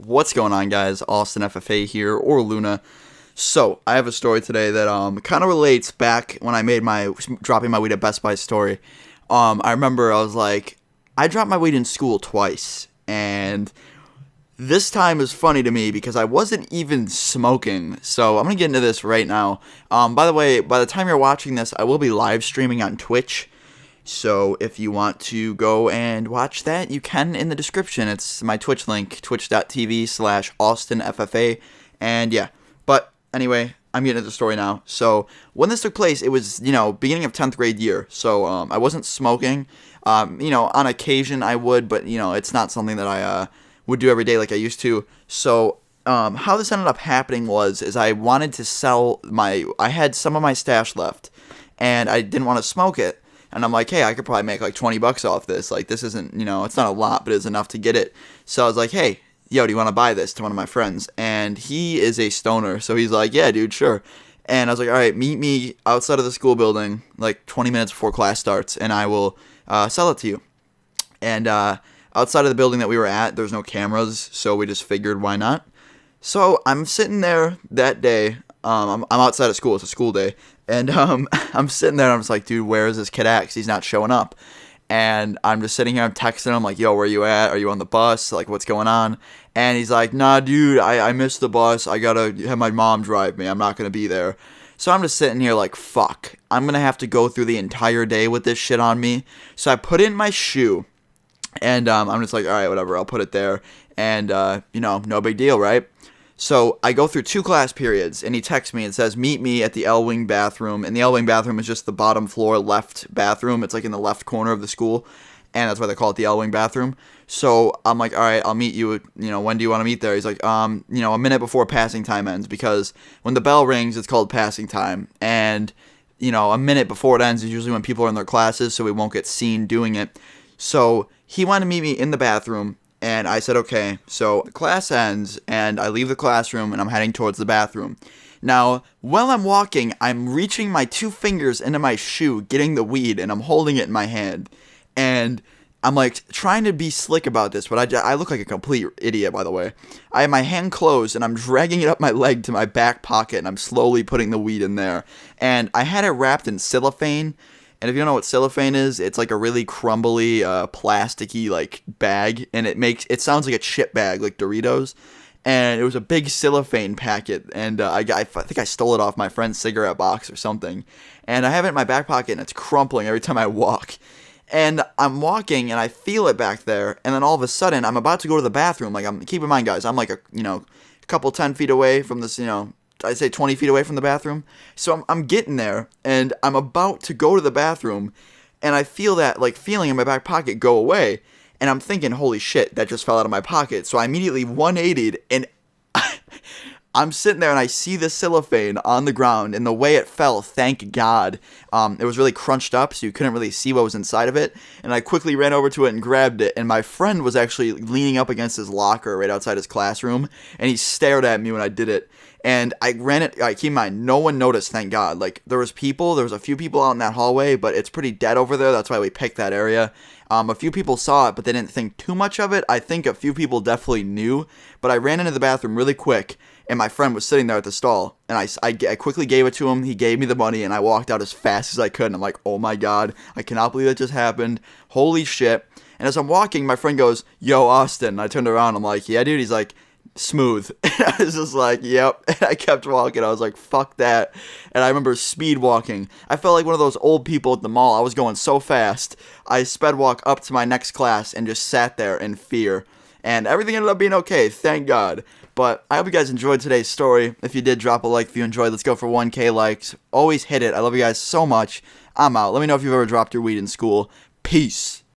What's going on, guys? Austin FFA here, or Luna. So, I have a story today that kind of relates back when I made my dropping my weed at Best Buy story. I remember I was like, I dropped my weed in school twice, and this time is funny to me because I wasn't even smoking. So, I'm going to get into this right now. By the way, by the time you're watching this, I will be live streaming on Twitch. So if you want to go and watch that, you can in the description. It's my Twitch link, twitch.tv/AustinFFA. And yeah, but anyway, I'm getting into the story now. So when this took place, it was, beginning of 10th grade year. So I wasn't smoking. On occasion I would, but, it's not something that I would do every day like I used to. So how this ended up happening is I wanted to sell I had some of my stash left, and I didn't want to smoke it. And I'm like, hey, I could probably make like $20 off this. Like, this isn't, it's not a lot, but it's enough to get it. So I was like, hey, yo, do you want to buy this, to one of my friends? And he is a stoner. So he's like, yeah, dude, sure. And I was like, all right, meet me outside of the school building, like 20 minutes before class starts, and I will sell it to you. And outside of the building that we were at, there's no cameras. So we just figured, why not? So I'm sitting there that day. I'm outside of school. It's a school day. And I'm sitting there and I'm just like, dude, where is this kid at? 'Cause he's not showing up. And I'm just sitting here, I'm texting him like, yo, where you at? Are you on the bus? Like, what's going on? And he's like, nah, dude, I missed the bus. I gotta have my mom drive me. I'm not gonna be there. So I'm just sitting here like, fuck. I'm gonna have to go through the entire day with this shit on me. So I put it in my shoe. And I'm just like, all right, whatever. I'll put it there. And, no big deal, right? So I go through 2 class periods, and he texts me and says, meet me at the L-Wing bathroom. And the L-Wing bathroom is just the bottom floor left bathroom. It's like in the left corner of the school, and that's why they call it the L-Wing bathroom. So I'm like, all right, I'll meet you, when do you want to meet there? He's like, a minute before passing time ends, because when the bell rings, it's called passing time. And, a minute before it ends is usually when people are in their classes, so we won't get seen doing it. So he wanted to meet me in the bathroom. And I said, okay. So class ends, and I leave the classroom, and I'm heading towards the bathroom. Now, while I'm walking, I'm reaching my 2 fingers into my shoe, getting the weed, and I'm holding it in my hand. And I'm like trying to be slick about this, but I look like a complete idiot, by the way. I have my hand closed, and I'm dragging it up my leg to my back pocket, and I'm slowly putting the weed in there. And I had it wrapped in cellophane. And if you don't know what cellophane is, it's like a really crumbly, plasticky like bag, and it sounds like a chip bag, like Doritos. And it was a big cellophane packet, and I think I stole it off my friend's cigarette box or something. And I have it in my back pocket, and it's crumpling every time I walk. And I'm walking, and I feel it back there, and then all of a sudden, I'm about to go to the bathroom. Like, keep in mind, guys, I'm like a couple 10 feet away from this, I'd say 20 feet away from the bathroom. So I'm getting there, and I'm about to go to the bathroom, and I feel that, feeling in my back pocket go away. And I'm thinking, holy shit, that just fell out of my pocket. So I immediately 180'd, and I'm sitting there, and I see the cellophane on the ground, and the way it fell, thank God, it was really crunched up, so you couldn't really see what was inside of it. And I quickly ran over to it and grabbed it, and my friend was actually leaning up against his locker right outside his classroom, and he stared at me when I did it. And I ran it, keep in mind, no one noticed, thank God. There was a few people out in that hallway, but it's pretty dead over there, that's why we picked that area. A few people saw it, but they didn't think too much of it. I think a few people definitely knew, but I ran into the bathroom really quick, and my friend was sitting there at the stall, and I quickly gave it to him. He gave me the money, and I walked out as fast as I could, and I'm like, oh my God, I cannot believe that just happened. Holy shit. And as I'm walking, my friend goes, yo, Austin. And I turned around, I'm like, yeah, dude. He's like, smooth. And I was just like, yep. And I kept walking. I was like, fuck that. And I remember speed walking. I felt like one of those old people at the mall. I was going so fast. I sped walk up to my next class and just sat there in fear. And everything ended up being okay, thank God. But I hope you guys enjoyed today's story. If you did, drop a like if you enjoyed. Let's go for 1K likes. Always hit it. I love you guys so much. I'm out. Let me know if you've ever dropped your weed in school. Peace.